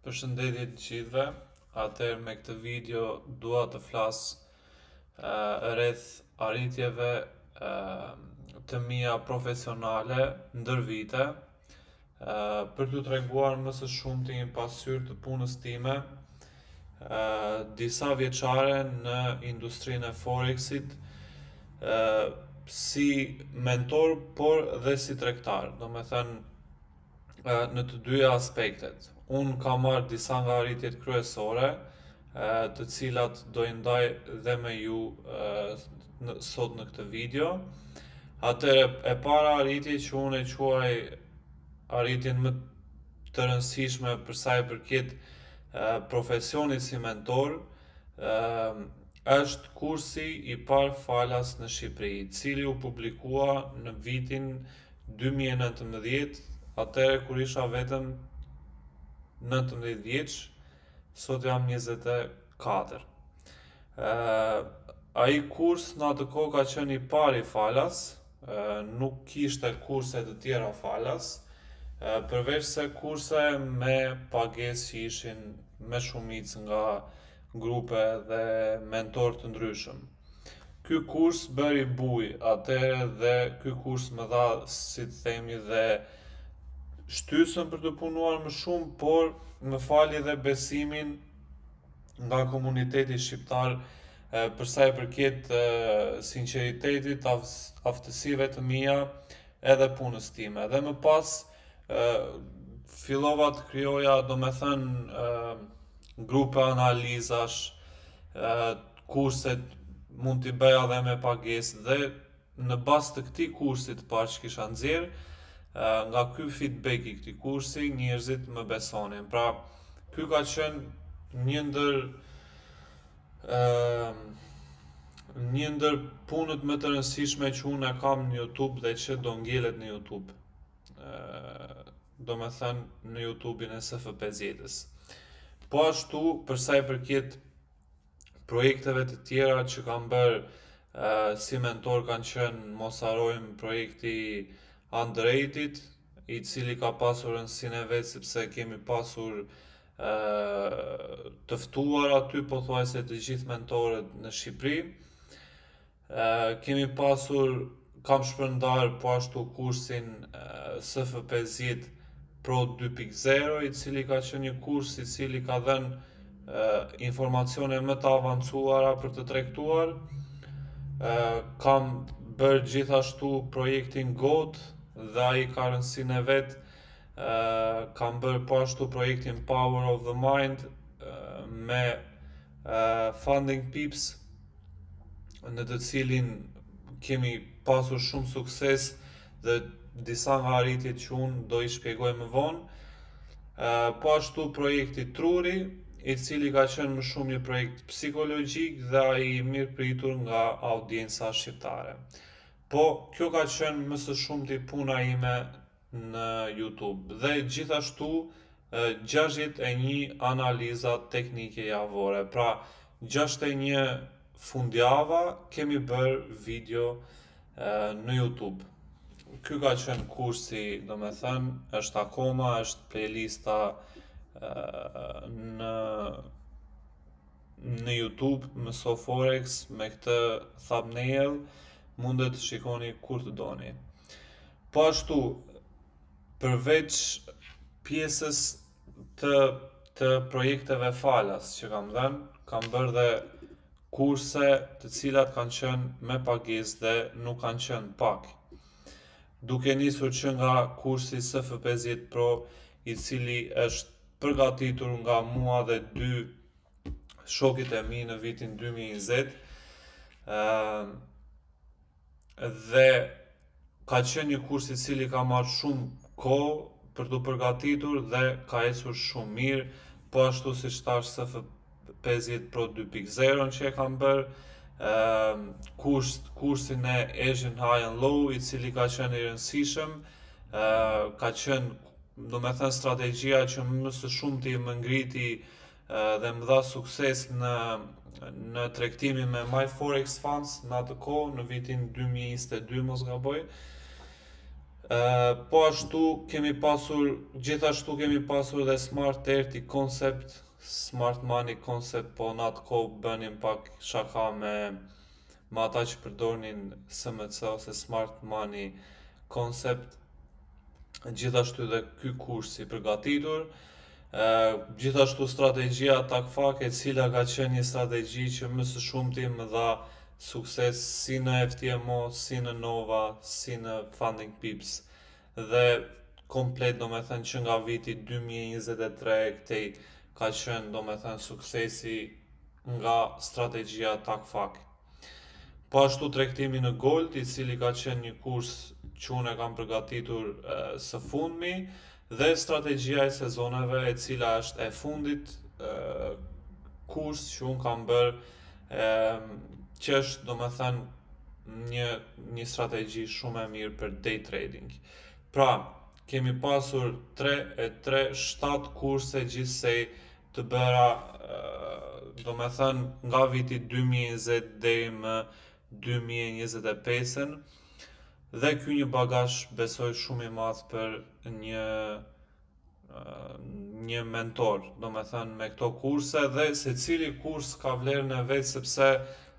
Përshëndetje të gjithëve. Atëherë me këtë video dua të flas rreth arritjeve të mia profesionale ndër vite, për t'ju treguar më së shumti një pasqyrë të punës time, disa vjeçare në industrinë e Forexit, si mentor por dhe si tregtar. Domethënë në të dyja aspektet. Unë kam marrë disa nga arritjet kryesore, të cilat do i ndaj dhe me ju sot në këtë video. Atëherë, e para arritje që unë e quaj arritjen më të rëndësishme për sa i përket profesionit si mentor, është kursi i parë falas në Shqipëri, i cili u publikua në vitin 2019, atëherë kur isha vetëm 19 vjeç, sot jam 24. Ai kurs në atë kohë ka qenë i pari falas, nuk kishte kurse të tjera falas, përveç se kurse me pagesë që ishin me shumicë nga grupe dhe mentor të ndryshëm. Ky kurs bëri buj atëherë dhe ky kurs më dha, si të themi, dhe shtysën për të punuar më shumë, por më fali dhe besimin nga komuniteti shqiptar për sa i përket sinqeritetit, aftësive të mia edhe punës time. Dhe më pas fillova të krijoja, grupe analizash, kurset mund t'i bëja edhe me pagesë, dhe në bazë të këtij kursi të parë që kisha nxjerr, nga ky feedback i këtij kursi, njerëzit më besonin. Pra, ky ka qenë një ndër punët më të rëndësishme që unë e kam në YouTube dhe që do ngjelet në YouTube. Domethënë në YouTube-in e SFPZ-s. Po ashtu, për sa i përket projekteve të tjera që kam bërë si mentor, kanë qenë, mos harrojmë, projekti Underrated, i cili ka pasur rëndësinë e vet sepse kemi pasur të ftuar aty pothuajse të gjithë mentorët në Shqipëri. Kam shpërndar po ashtu kursin SFPZ Pro 2.0, i cili ka qenë një kurs i cili ka dhënë informacione më të avancuara për të tregtuar. Kam bërë gjithashtu projektin GOAT dhe ai ka rëndësinë e vet. Kam bërë po ashtu projektin Power of the Mind me Funding Peeps, në të cilin kemi pasur shumë sukses dhe disa nga arritjet që unë do i shpjegoj më vonë. Po ashtu projekti Truri, i cili ka qenë më shumë një projekt psikologjik dhe ai i mirë pritur nga audienca shqiptare. Po kjo ka qenë më së shumti puna ime në YouTube, dhe gjithashtu 61 analiza teknike javore. Pra 61 fundjava kemi bërë video në YouTube. Ky ka qenë kursi, është akoma, është playlista në YouTube, Mëso Forex, me këtë thumbnail, mundet të shikoni kur të doni. Po ashtu, përveç pjesës të projekteve falas që kam dhënë, kam bërë dhe kurse të cilat kanë qenë me pagesë dhe nuk kanë qenë pak. Duke nisur që nga kursi SFPZ Pro, i cili është përgatitur nga mua dhe 2 shokit e mi në vitin 2020, dhe ka qenë një kurs i cili ka marrë shumë kohë për të përgatitur dhe ka ecur shumë mirë, po ashtu siç thash SFPZ Pro 2.0 që e kam bërë, kursin e Asian High and Low, i cili ka qenë i rëndësishëm, ka qenë strategjia që më së shumti më ngriti dhe më dha sukses në tregtimin me My Forex Funds në atë kohë, në vitin 2022 mos gaboj. Gjithashtu kemi pasur dhe Smart 30 Concept, Smart Money Concept, po në atë kohë bënin pak shaka me ata që përdornin SMC ose Smart Money Concept. Gjithashtu dhe ky kurs i përgatitur. Gjithashtu strategjia Takfak, e cila ka qenë një strategji që më së shumti më dha sukses si në FTMO, si në Nova, si në Funding Pips, dhe komplet do me thënë që nga viti 2023 këtej ka qenë do me thënë suksesi nga strategjia Takfak. Po ashtu tregtimi në Gold, i cili ka qenë një kurs që unë e kam përgatitur së fundmi, dhe strategjia e sezoneve, e cila është e fundit kurs që unë kam bërë, që është do me thënë një strategji shumë e mirë për day trading. Pra, kemi pasur 7 kurse gjithsej të bëra do me thënë nga viti 2020 deri më 2025, dhe ky një bagazh besoj shumë i madh për një mentor, do me thënë me këto kurse, dhe secili kurs ka vlerën e vet, sepse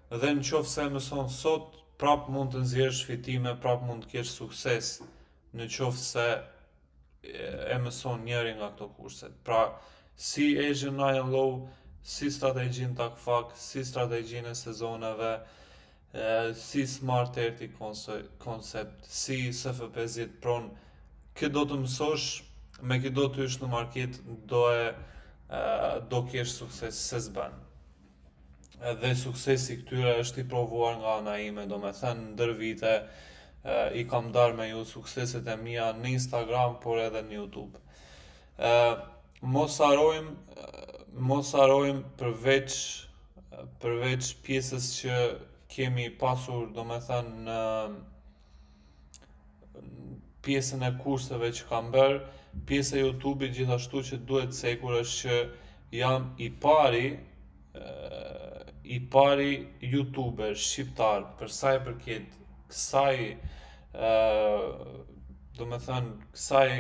dhe në qoftë se mëson sot, prap mund të nxjerrësh fitime, prap mund të kesh sukses në qoftë se e mëson njëri nga këto kurset. Pra, si Asian High and Low, si strategjin Takfak, si strategjin e sezoneve, si Smart 30 Concept, si SFP10 Pron, këtë do të mësosh, me këtë do të ysh në market, do kesh sukses se s'bën. Dhe suksesi këtyre është i provuar nga ana ime, do me thënë ndër vite i kam darë me ju sukseset e mia në Instagram, por edhe në YouTube. Mos harojmë përveç pjesës që kemi pasur, do me thënë në pjesën e kurseve që kam bërë, pjesë e YouTube-it gjithashtu që duhet cekur është që jam i pari YouTuber shqiptar për sa i përket kësaj do me thënë kësaj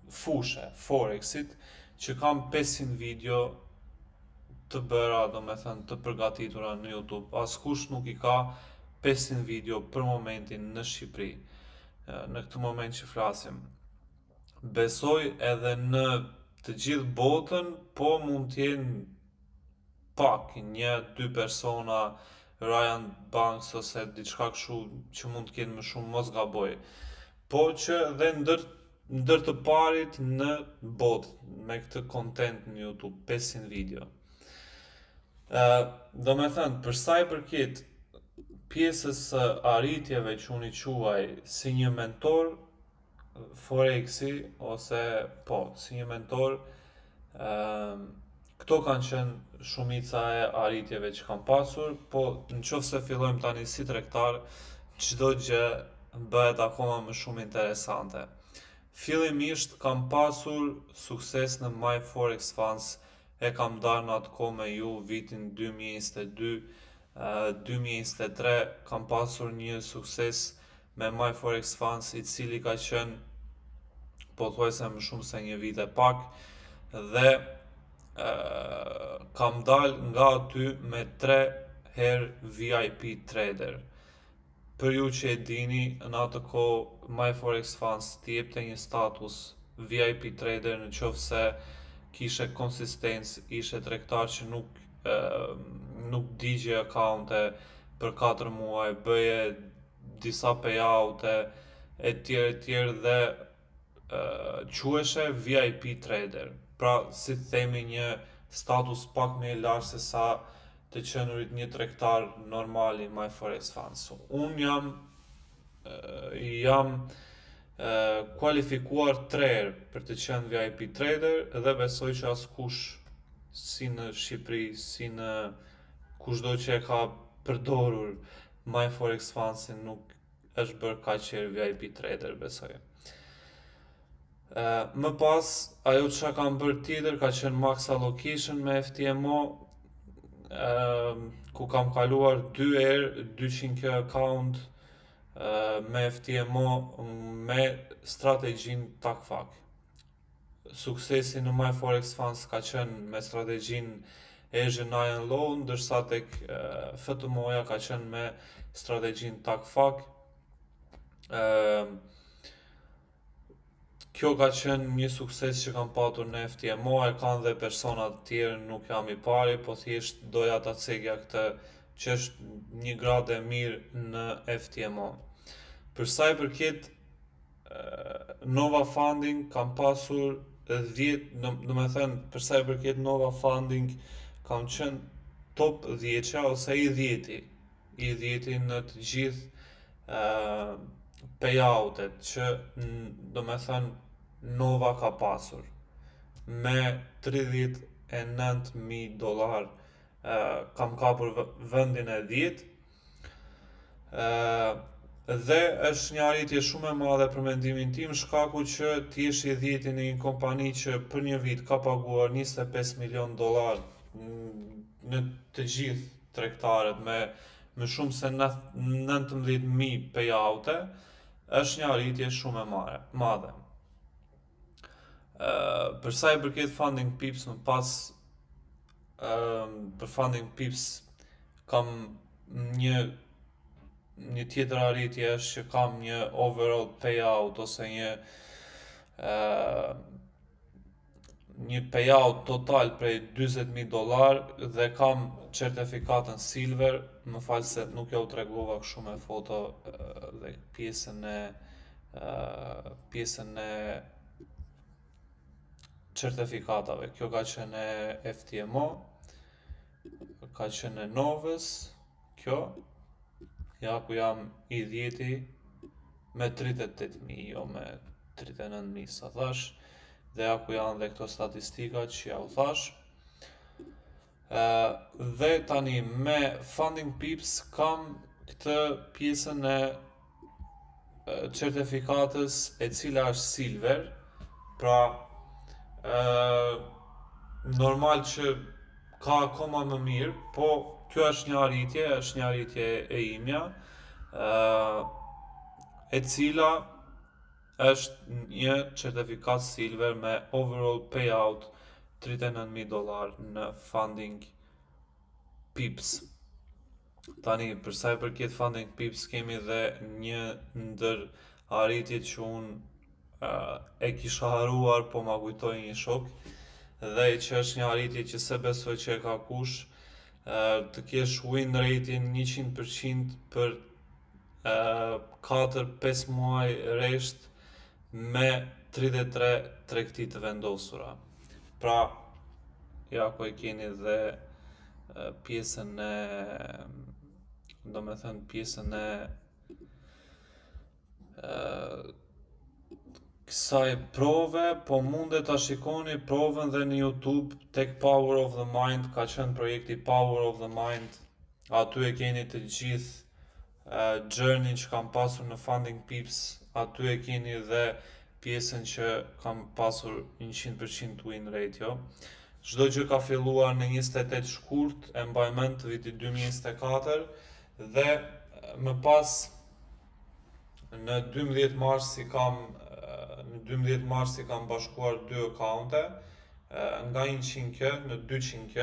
fushe Forexit, që kam 500 video të bëra, do me thënë të përgatitura në YouTube. Askush nuk i ka 500 video për momentin në Shqipëri, në këtë moment që flasim. Besoj edhe në të gjithë botën, po mund t'jenë pak 1-2 persona, Ryan Banks ose diçka kështu që mund t'kenë më shumë, mos gaboj, po që dhe ndër të parit në botë me këtë content në YouTube, 500 video. Do me thënë, për sa i përket pjesës së arritjeve që unë i quaj si një mentor Forexi, ose po, si një mentor, këto kanë qenë shumica e arritjeve që kam pasur, po në qoftë se fillojmë tani si tregtar, çdo gjë bëhet akoma më shumë interesante. Fillimisht kam pasur sukses në My Forex Funds, e kam darë në atë kohë me ju vitin 2022, 2023 kam pasur një sukses me My Forex Funds, i cili ka qenë pothuajse më shumë se një vit e pak, dhe kam dalë nga aty me 3 herë VIP trader. Për ju që e dini, në atë kohë My Forex Funds t'i jepte një status VIP trader në qoftë se kishe konsistencë, ishe tregtar që nuk digje akaunte për 4 muaj, bëje disa payoute e tjerë dhe quheshe VIP trader. Pra, si të themi, një status pak më i lartë se sa të qenurit një tregtar normal i My Forex Funds. Unë jam kualifikuar 3 herë për të qenë VIP trader, dhe besoj që askush si në Shqipëri, si në kushdo që e ka përdorur My Forex Fundsin nuk është bërë kaq herë VIP trader, besoj. Më pas, ajo që kam bërë tjetër ka qenë max allocation me FTMO, ku kam kaluar 2 herë 200k account, me FTMO me strategjin takfak. Suksesi në My Forex Funds ka qenë me strategjin Asian High and Low, ndërsa tek FTMO-ja ka qenë me strategjin takfak. Kjo ka qenë një sukses që kam patur në FTMO, e kanë dhe persona të tjerë, nuk jam i pari, po thjesht doja ta cekja këtë që është një gradë e mirë në FTMO. Për sa i përket Nova Funding kam pasur 10, domethënë për sa i përket Nova Funding kam qenë top 10 ose i 10 në të gjithë payoutet që domethënë Nova ka pasur me $39,000 kam kapur vendin e 10 dhe është një arritje shumë e madhe për mendimin tim, shkaku që ti jesh i 10 në një kompani që për një vit ka paguar $25 milion në të gjithë tregtarët me më shumë se 19.000 payoute, është një arritje shumë e madhe. Për sa i përket Funding Pips, më pas për Funding Pips kam një tjetër arritje është që kam një overall payout ose një payout total prej $20,000 dhe kam certifikatën silver, më fal se nuk ja u tregova kështu me foto dhe pjesën e certifikatave. Kjo ka qenë e FTMO, ka qenë e Novës, kjo, ja ku jam i 10 me 38.000, jo me 39.000 sa thash, dhe ja ku janë dhe këto statistikat që ja u thash. Dhe tani me Funding Pips kam këtë pjesën e certifikatës e cila është silver, pra normal që ka akoma më mirë, po kjo është një arritje e imja, e cila është një certifikat silver me overall payout $39,000 në Funding Pips. Tani, për sa i përket Funding Pips, kemi dhe një ndër arritjet që unë e kisha haruar, po ma kujtoi një shok, dhe që është një arritje që se besoj që e ka kush, të kesh win rate-in 100% për 4-5 muaj resht me 33 tregti të vendosura. Pra, ja ku e keni dhe pjesën e kësaj prove, po mundet ta shikoni provën dhe në YouTube tek Power of the Mind, ka qenë projekti Power of the Mind, aty e keni të gjithë journey që kam pasur në Funding Pips, aty e keni dhe pjesën që kam pasur 100% win ratio. Çdo gjë ka filluar në 28 shkurt, e mbaj mend viti 2024 dhe më pas në 12 marsi kam bashkuar 2 akaunte, nga 100k në 200k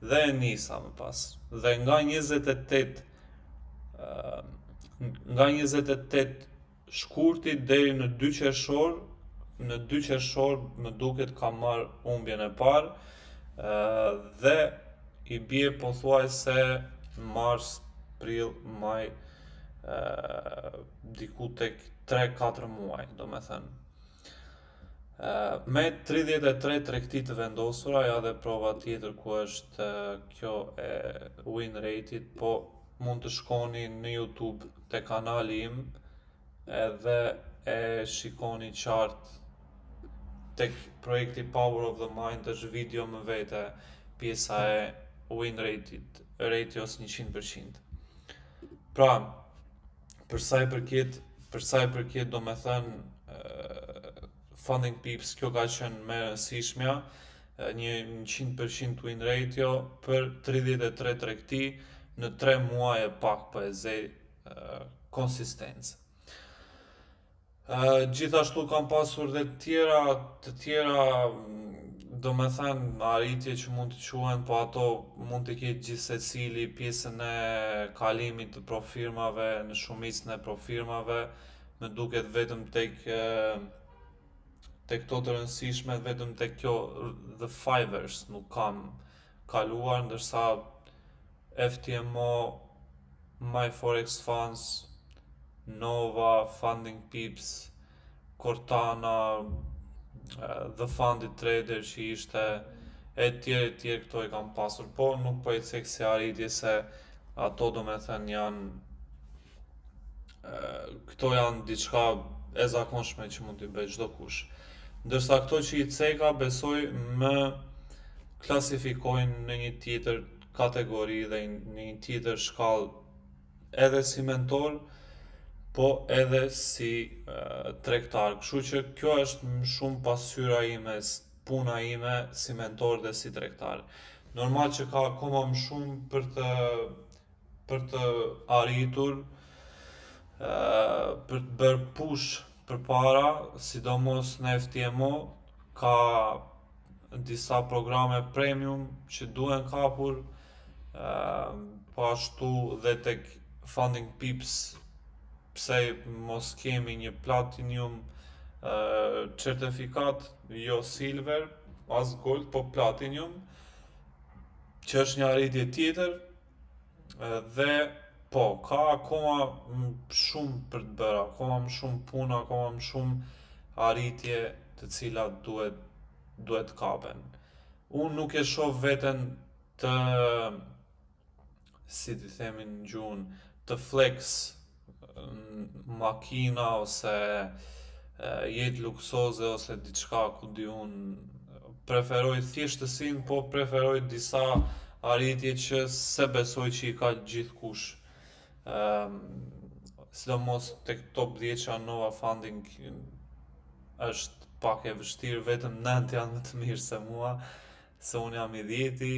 dhe e nisa më pas. Dhe nga 28 shkurti deri në 2 qershor, më duket kam marrë humbjen e parë, dhe i bie pothuajse mars, prill, maj, diku tek 3-4 muaj, domethënë. Me 33 tregti të vendosura, ja dhe prova tjetër ku është kjo e win rate-it, po mund të shkoni në YouTube te kanali im edhe e shikoni qartë tek projekti Power of the Mind, është video më vete pjesa e win rate-os 100%. Pra, për sa i përket domethënë Funding Pips, kjo ka qenë më e rëndësishmja, një 100% win ratio për 33 tregti në 3 muaj e pak, po e zej konsistencë. Gjithashtu kam pasur dhe të tjera, do me thënë arritje që mund të quhen, po ato mund të ketë gjithsecili pjesën e kalimit të profirmave në shumicën e profirmave, me duket vetëm tek këto të rëndësishme, vetëm tek kjo The Fivers nuk kam kaluar, ndërsa FTMO, MyForex Funds, Nova, Funding Pips, Cortana, The Funded Trader që ishte, e tjerë këto i kam pasur, po nuk po i cek si arritje se ato do me thënë këto janë diçka e zakonshme që mund t'i bëj çdo kush. Ndërsa këto që i ceka besoj më klasifikojnë në një tjetër kategori dhe në një tjetër shkallë, edhe si mentor, po edhe si tregtar. Kështu që kjo është më shumë pasqyra ime, puna ime si mentor dhe si tregtar. Normal që ka akoma më shumë për të arritur, për të bërë push përpara, sidomos në FTMO ka disa programe premium që duhen kapur, po ashtu dhe tek Funding Pips, pse mos kemi një platinum certifikat, jo silver, as gold, po platinum, që është një arritje tjetër, dhe po, ka akoma shumë për të bërë, akoma më shumë punë, akoma më shumë arritje të cilat duhet kapen. Unë nuk e shoh veten të, si t'i themi në gjuhën, të flex makina ose jetë luksoze ose diçka ku di unë, preferoj thjeshtësinë, po preferoj disa arritje që se besoj që i ka gjithkush. Sidomos tek top 10 që Nova Funding është pak e vështirë, vetëm 9 janë më të mirë se mua, se unë jam i 10-i,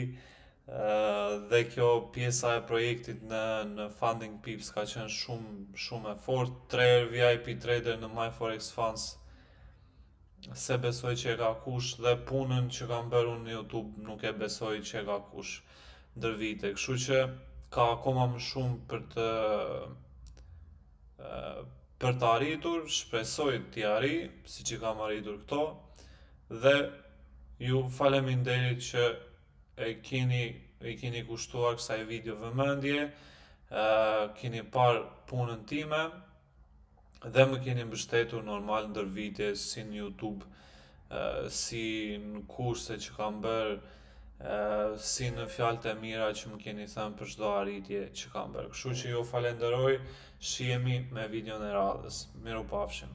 dhe kjo pjesa e projektit në Funding Pips ka qenë shumë e fortë. 3 herë VIP trader në MyForex Funds, se besoj që e ka kush, dhe punën që kam bërë unë në YouTube nuk e besoj që e ka kush ndër vite. Kështu që ka akoma më shumë për të arritur, shpresoj t'i arri, si që kam arritur këto, dhe ju faleminderit që i keni kushtuar kësaj video vëmendje, keni parë punën time, dhe më keni mbështetur normal ndër vite, si në YouTube, si në kurse që kam bërë, si në fjalët e mira që më keni thënë për çdo arritje që kam bërë. Kështu që ju falenderoj, shihemi me videon e radhës. Mirupafshim.